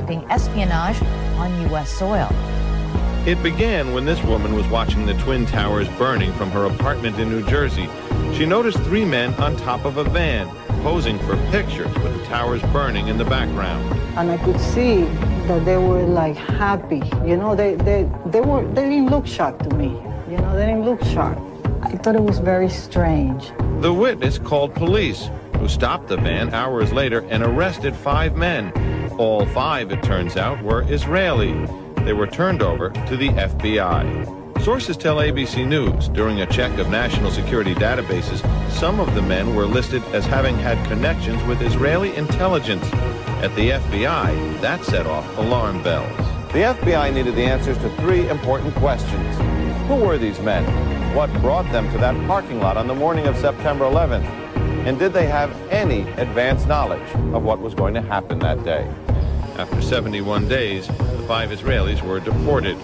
conducting espionage on U.S. soil. It began when this woman was watching the Twin Towers burning from her apartment in New Jersey. She noticed 3 men on top of a van, posing for pictures with the towers burning in the background. And I could see that they were like happy. You know, they didn't look shocked to me. You know, they didn't look shocked. I thought it was very strange. The witness called police, who stopped the van hours later and arrested 5 men. All 5, it turns out, were Israeli. They were turned over to the FBI. Sources tell ABC News during a check of national security databases, some of the men were listed as having had connections with Israeli intelligence. At the FBI, that set off alarm bells. The FBI needed the answers to 3 important questions. Who were these men? What brought them to that parking lot on the morning of September 11th? And did they have any advance knowledge of what was going to happen that day? After 71 days, the 5 Israelis were deported.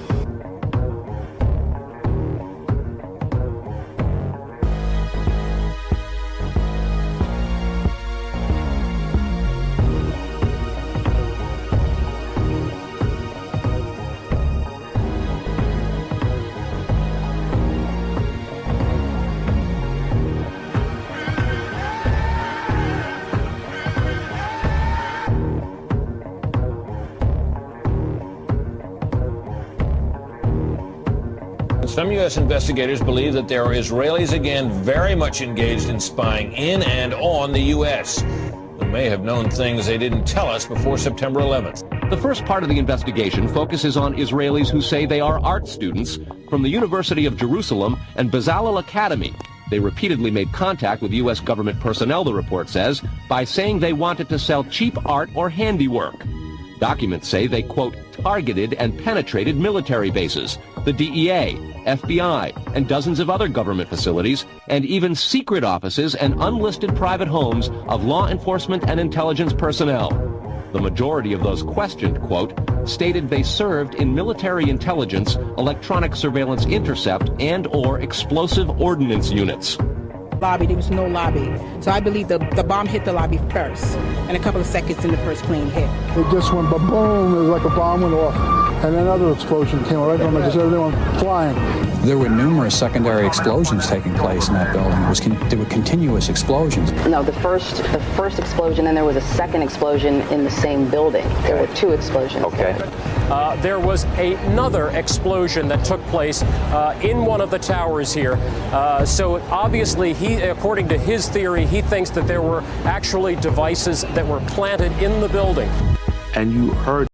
Some U.S. investigators believe that there are Israelis again very much engaged in spying in and on the U.S. who may have known things they didn't tell us before September 11th. The first part of the investigation focuses on Israelis who say they are art students from the University of Jerusalem and Bezalel Academy. They repeatedly made contact with U.S. government personnel, the report says, by saying they wanted to sell cheap art or handiwork. Documents say they, quote, targeted and penetrated military bases, the DEA, FBI, and dozens of other government facilities, and even secret offices and unlisted private homes of law enforcement and intelligence personnel. The majority of those questioned, quote, stated they served in military intelligence, electronic surveillance intercept, and/or explosive ordnance units. Lobby, there was no lobby. So I believe the bomb hit the lobby first, and a couple of seconds then the first plane hit. It just went ba-boom, it was like a bomb went off, and another explosion came right from it, just everything went flying. There were numerous secondary explosions taking place in that building. There were continuous explosions. No, the first explosion, and there was a second explosion in the same building. There were 2 explosions. Okay. There was another explosion that took place in one of the towers here. So obviously, according to his theory, he thinks that there were actually devices that were planted in the building. And you heard